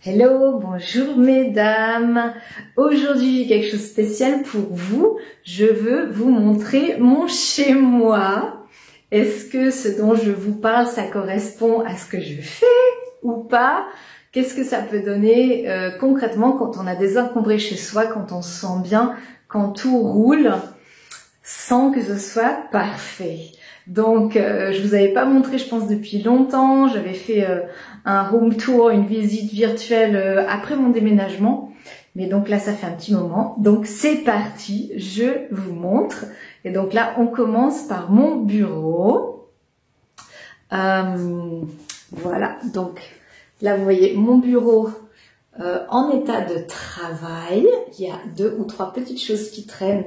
Hello, bonjour mesdames. Aujourd'hui j'ai quelque chose de spécial pour vous. Je veux vous montrer mon chez-moi. Est-ce que ce dont je vous parle, ça correspond à ce que je fais ou pas? Qu'est-ce que ça peut donner concrètement quand on a désencombré chez soi, quand on se sent bien, quand tout roule sans que ce soit parfait? Donc, je vous avais pas montré, je pense, depuis longtemps. J'avais fait un home tour, une visite virtuelle après mon déménagement. Mais donc là, ça fait un petit moment. Donc, c'est parti, je vous montre. Et donc là, on commence par mon bureau. Voilà, donc là, vous voyez mon bureau en état de travail. Il y a 2 ou 3 petites choses qui traînent.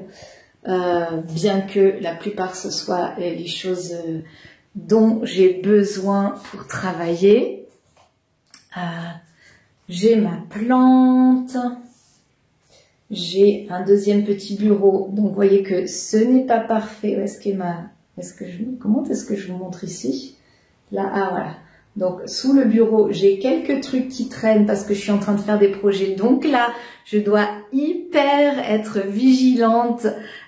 Bien que la plupart ce soit les choses dont j'ai besoin pour travailler. J'ai ma plante, j'ai un deuxième petit bureau, donc vous voyez que ce n'est pas parfait. Comment est-ce que je vous montre ici? Là, voilà. Donc sous le bureau, j'ai quelques trucs qui traînent parce que je suis en train de faire des projets. Donc là, je dois hyper être vigilante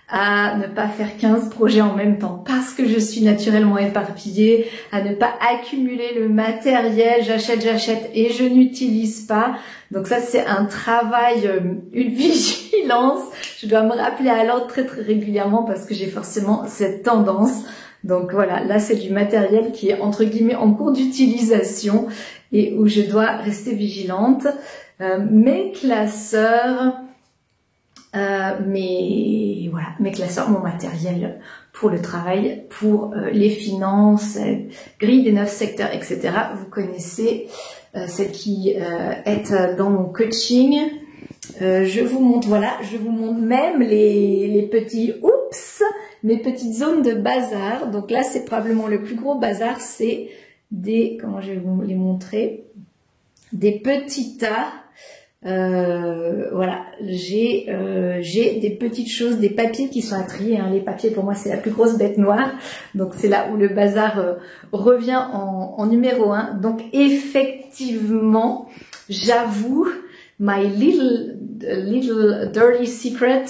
à ne pas faire 15 projets en même temps parce que je suis naturellement éparpillée, à ne pas accumuler le matériel, j'achète et je n'utilise pas. Donc ça, c'est un travail, une vigilance. Je dois me rappeler à l'ordre très régulièrement parce que j'ai forcément cette tendance. Donc voilà, là c'est du matériel qui est entre guillemets en cours d'utilisation et où je dois rester vigilante. Mes classeurs, mes classeurs, mon matériel pour le travail, pour les finances, grille des 9 secteurs, etc. Vous connaissez celle qui est dans mon coaching. Je vous montre, voilà, je vous montre même les petits mes petites zones de bazar. Donc là, c'est probablement le plus gros bazar, c'est des, comment je vais vous les montrer, des petits tas. Voilà, j'ai des petites choses, des papiers qui sont à trier. Les papiers, pour moi, c'est la plus grosse bête noire. Donc c'est là où le bazar revient en numéro 1. Donc effectivement, j'avoue, my little dirty secret,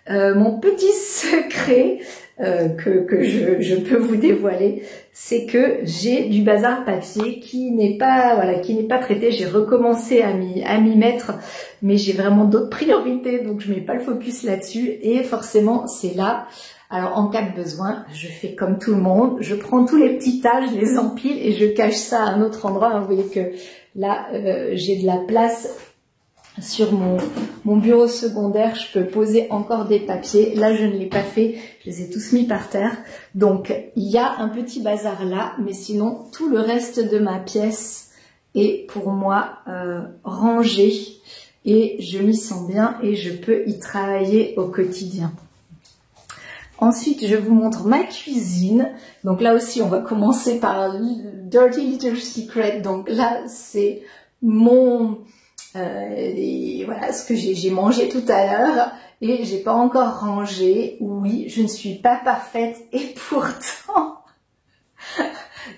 mon petit secret que je peux vous dévoiler, c'est que j'ai du bazar papier qui n'est pas traité. J'ai recommencé à m'y mettre, mais j'ai vraiment d'autres priorités, donc je mets pas le focus là-dessus. Et forcément, c'est là. Alors en cas de besoin, je fais comme tout le monde, je prends tous les petits tas, je les empile et je cache ça à un autre endroit. Vous voyez que là, j'ai de la place. Sur mon bureau secondaire, je peux poser encore des papiers. Là, je ne l'ai pas fait. Je les ai tous mis par terre. Donc, il y a un petit bazar là. Mais sinon, tout le reste de ma pièce est pour moi rangé. Et je m'y sens bien et je peux y travailler au quotidien. Ensuite, je vous montre ma cuisine. Donc là aussi, on va commencer par Dirty Little Secret. Donc là, c'est voilà ce que j'ai mangé tout à l'heure et j'ai pas encore rangé. Oui, je ne suis pas parfaite et pourtant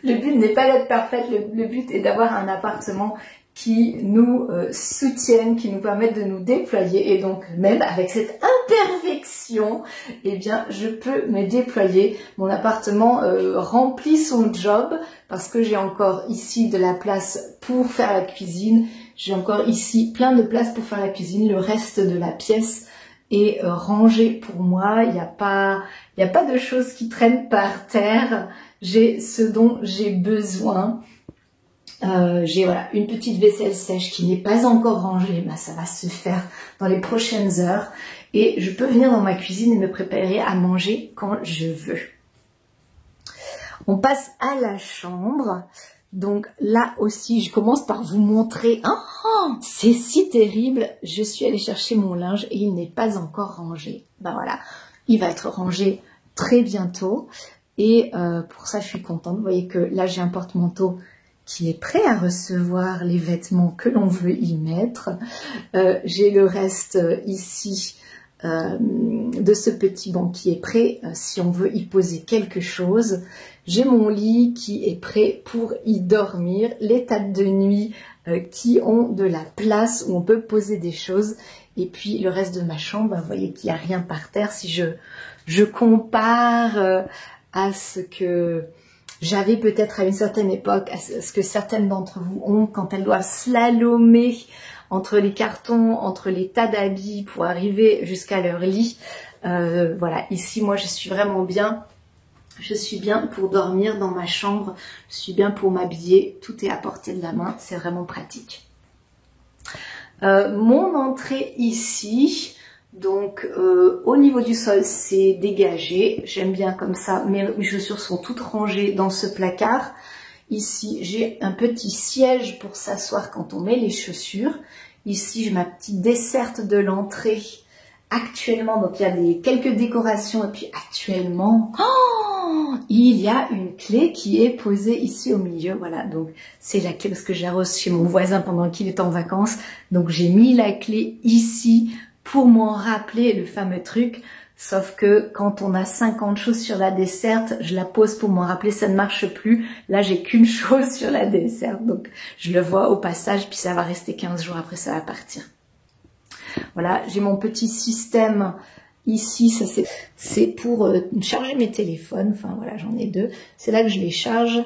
le but n'est pas d'être parfaite, le but est d'avoir un appartement qui nous soutienne, qui nous permette de nous déployer. Et donc même avec cette imperfection, eh bien je peux me déployer. Mon appartement remplit son job parce que j'ai encore ici de la place pour faire la cuisine. J'ai encore ici plein de place pour faire la cuisine. Le reste de la pièce est rangé pour moi. Il n'y a pas de choses qui traînent par terre. J'ai ce dont j'ai besoin. J'ai voilà, une petite vaisselle sèche qui n'est pas encore rangée. Ça va se faire dans les prochaines heures. Et je peux venir dans ma cuisine et me préparer à manger quand je veux. On passe à la chambre. Donc là aussi, je commence par vous montrer. C'est si terrible. Je suis allée chercher mon linge et il n'est pas encore rangé. Voilà, il va être rangé très bientôt. Et pour ça, je suis contente. Vous voyez que là, j'ai un porte-manteau qui est prêt à recevoir les vêtements que l'on veut y mettre. J'ai le reste ici de ce petit banc qui est prêt si on veut y poser quelque chose. J'ai mon lit qui est prêt pour y dormir, les tables de nuit qui ont de la place où on peut poser des choses. Et puis le reste de ma chambre, vous voyez qu'il n'y a rien par terre. Si je compare à ce que j'avais peut-être à une certaine époque, à ce que certaines d'entre vous ont quand elles doivent slalomer entre les cartons, entre les tas d'habits pour arriver jusqu'à leur lit. Voilà, ici moi je suis vraiment bien. Je suis bien pour dormir dans ma chambre, je suis bien pour m'habiller, tout est à portée de la main, c'est vraiment pratique. Mon entrée ici, donc au niveau du sol c'est dégagé, j'aime bien comme ça, mes chaussures sont toutes rangées dans ce placard. Ici j'ai un petit siège pour s'asseoir quand on met les chaussures. Ici j'ai ma petite desserte de l'entrée. Actuellement, donc il y a quelques décorations et puis actuellement, il y a une clé qui est posée ici au milieu. Voilà, donc c'est la clé parce que j'ai reçu chez mon voisin pendant qu'il est en vacances. Donc j'ai mis la clé ici pour m'en rappeler le fameux truc. Sauf que quand on a 50 choses sur la desserte, je la pose pour m'en rappeler, ça ne marche plus. Là, j'ai qu'une chose sur la desserte. Donc je le vois au passage, puis ça va rester 15 jours après, ça va partir. Voilà, j'ai mon petit système ici, ça c'est pour charger mes téléphones, enfin voilà, j'en ai deux. C'est là que je les charge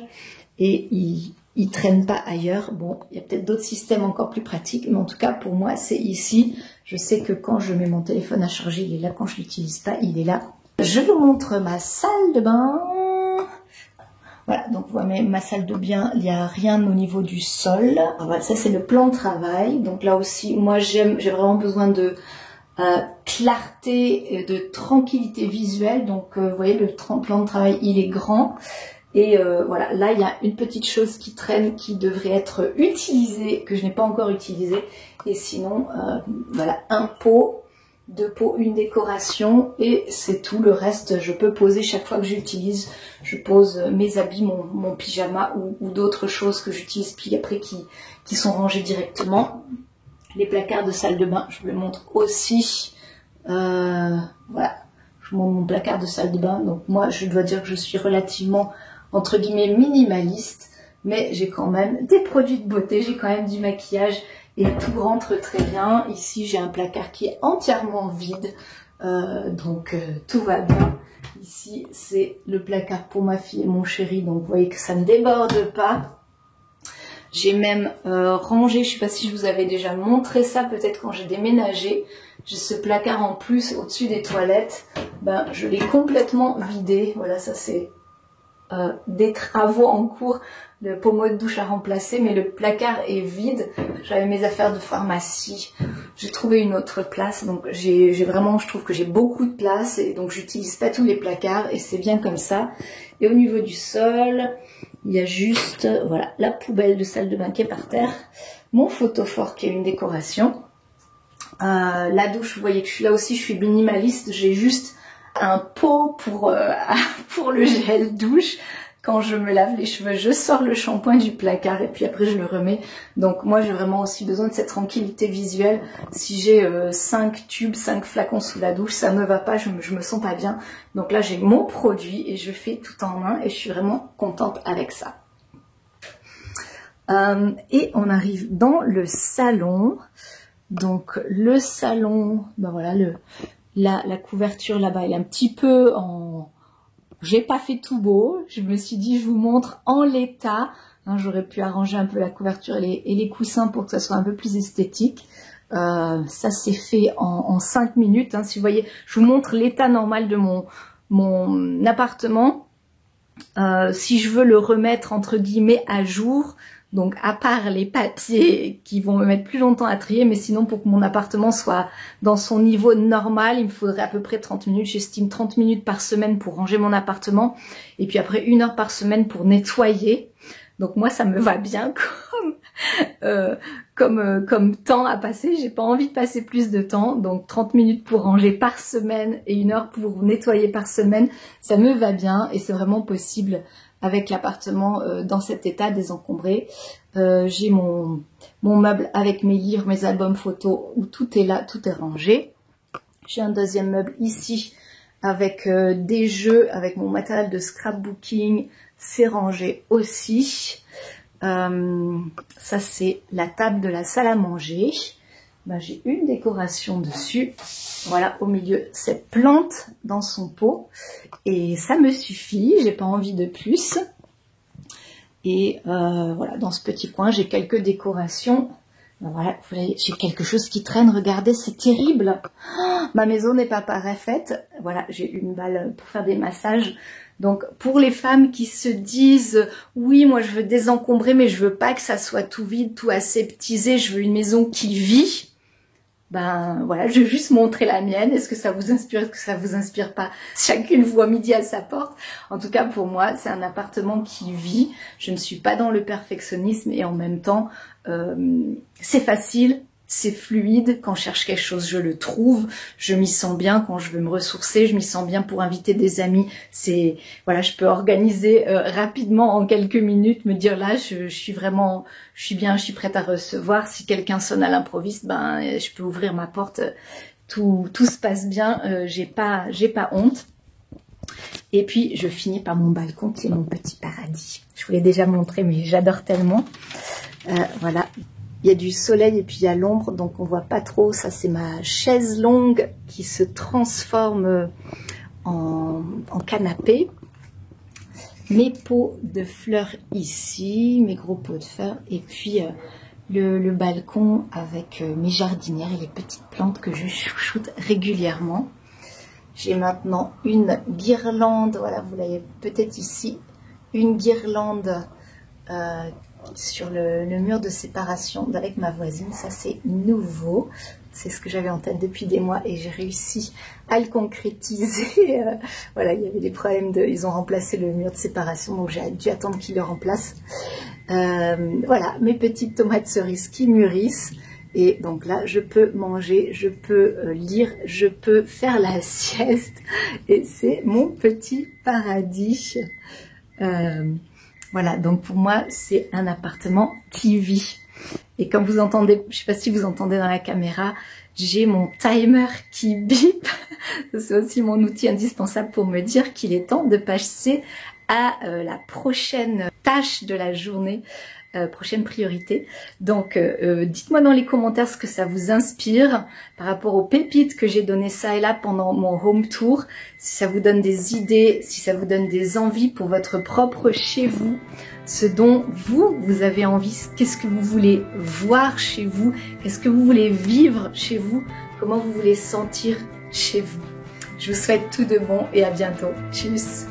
et ils traînent pas ailleurs. Bon, il y a peut-être d'autres systèmes encore plus pratiques, mais en tout cas pour moi c'est ici. Je sais que quand je mets mon téléphone à charger, il est là. Quand je l'utilise pas, il est là. Je vous montre ma salle de bain. Voilà, donc vous voyez ma salle de bain, il n'y a rien au niveau du sol. Voilà, ça c'est le plan de travail. Donc là aussi, moi j'ai vraiment besoin de clarté et de tranquillité visuelle. Donc vous voyez, le plan de travail, il est grand. Et voilà, là il y a une petite chose qui traîne, qui devrait être utilisée, que je n'ai pas encore utilisée. Et sinon, voilà, un pot. Deux pots, une décoration et c'est tout. Le reste, je peux poser chaque fois que j'utilise. Je pose mes habits, mon pyjama ou d'autres choses que j'utilise puis après qui sont rangées directement. Les placards de salle de bain, je vous les montre aussi. Voilà, je vous montre mon placard de salle de bain. Donc moi, je dois dire que je suis relativement, entre guillemets, minimaliste. Mais j'ai quand même des produits de beauté, j'ai quand même du maquillage. Et tout rentre très bien. Ici, j'ai un placard qui est entièrement vide. Donc, tout va bien. Ici, c'est le placard pour ma fille et mon chéri. Donc, vous voyez que ça ne déborde pas. J'ai même rangé, je ne sais pas si je vous avais déjà montré ça, peut-être quand j'ai déménagé. J'ai ce placard en plus au-dessus des toilettes. Ben, je l'ai complètement vidé. Voilà, ça c'est des travaux en cours, le pommeau de douche à remplacer, mais le placard est vide. J'avais mes affaires de pharmacie, j'ai trouvé une autre place, donc j'ai vraiment, je trouve que j'ai beaucoup de place et donc j'utilise pas tous les placards et c'est bien comme ça. Et au niveau du sol, il y a juste, voilà, la poubelle de salle de bain qui est par terre, mon photophore qui est une décoration, la douche, vous voyez que je suis là aussi, je suis minimaliste, j'ai juste un pot pour le gel douche. Quand je me lave les cheveux, je sors le shampoing du placard et puis après je le remets. Donc moi j'ai vraiment aussi besoin de cette tranquillité visuelle. Si j'ai 5 tubes, 5 flacons sous la douche, ça me va pas, je me sens pas bien. Donc là j'ai mon produit et je fais tout en main et je suis vraiment contente avec ça. Et on arrive dans le salon. Donc le salon, ben voilà, la couverture là-bas, elle est un petit peu en... J'ai pas fait tout beau, je me suis dit je vous montre en l'état. Hein, j'aurais pu arranger un peu la couverture et les coussins pour que ça soit un peu plus esthétique. Ça s'est fait en 5 minutes. Hein, si vous voyez, je vous montre l'état normal de mon appartement. Si je veux le remettre entre guillemets à jour, donc à part les papiers qui vont me mettre plus longtemps à trier, mais sinon pour que mon appartement soit dans son niveau normal, il me faudrait à peu près 30 minutes. J'estime 30 minutes par semaine pour ranger mon appartement et puis après 1 heure par semaine pour nettoyer. Donc moi ça me va bien comme temps à passer. J'ai pas envie de passer plus de temps, donc 30 minutes pour ranger par semaine et 1 heure pour nettoyer par semaine, ça me va bien et c'est vraiment possible avec l'appartement dans cet état désencombré. J'ai mon meuble avec mes livres, mes albums photos où tout est là, tout est rangé. J'ai un deuxième meuble ici avec des jeux, avec mon matériel de scrapbooking, c'est rangé aussi. Ça c'est la table de la salle à manger. Ben, j'ai une décoration dessus. Voilà, au milieu cette plante dans son pot. Et ça me suffit, j'ai pas envie de plus. Et voilà, dans ce petit coin, j'ai quelques décorations. Ben voilà, j'ai quelque chose qui traîne, regardez, c'est terrible. Oh, ma maison n'est pas parfaite. Voilà, j'ai une balle pour faire des massages. Donc, pour les femmes qui se disent « Oui, moi je veux désencombrer, mais je veux pas que ça soit tout vide, tout aseptisé, je veux une maison qui vit », ben voilà, je vais juste montrer la mienne. Est-ce que ça vous inspire, est-ce que ça vous inspire pas? Chacune voit midi à sa porte. En tout cas, pour moi, c'est un appartement qui vit. Je ne suis pas dans le perfectionnisme et en même temps, c'est facile, c'est fluide. Quand je cherche quelque chose, je le trouve. Je m'y sens bien quand je veux me ressourcer. Je m'y sens bien pour inviter des amis. C'est voilà, je peux organiser rapidement en quelques minutes, me dire là, je suis vraiment, je suis bien, je suis prête à recevoir. Si quelqu'un sonne à l'improviste, ben je peux ouvrir ma porte. Tout se passe bien. J'ai pas honte. Et puis je finis par mon balcon qui est mon petit paradis. Je vous l'ai déjà montré, mais j'adore tellement. Voilà. Il y a du soleil et puis il y a l'ombre, donc on voit pas trop. Ça, c'est ma chaise longue qui se transforme en canapé. Mes pots de fleurs ici, mes gros pots de fleurs. Et puis le balcon avec mes jardinières et les petites plantes que je chouchoute régulièrement. J'ai maintenant une guirlande, voilà, vous l'avez peut-être ici, une guirlande sur le mur de séparation avec ma voisine. Ça c'est nouveau, c'est ce que j'avais en tête depuis des mois et j'ai réussi à le concrétiser. Voilà, il y avait des problèmes ils ont remplacé le mur de séparation, donc j'ai dû attendre qu'ils le remplacent. Voilà, mes petites tomates cerises qui mûrissent. Et donc là, je peux manger, je peux lire, je peux faire la sieste. Et c'est mon petit paradis. Voilà, donc pour moi, c'est un appartement qui vit. Et comme vous entendez, je ne sais pas si vous entendez dans la caméra, j'ai mon timer qui bip. C'est aussi mon outil indispensable pour me dire qu'il est temps de passer à la prochaine tâche de la journée. Prochaine priorité. Donc dites-moi dans les commentaires ce que ça vous inspire par rapport aux pépites que j'ai données ça et là pendant mon home tour, si ça vous donne des idées, si ça vous donne des envies pour votre propre chez vous, ce dont vous avez envie, qu'est-ce que vous voulez voir chez vous, qu'est-ce que vous voulez vivre chez vous, comment vous voulez sentir chez vous. Je vous souhaite tout de bon et à bientôt. Tchuss.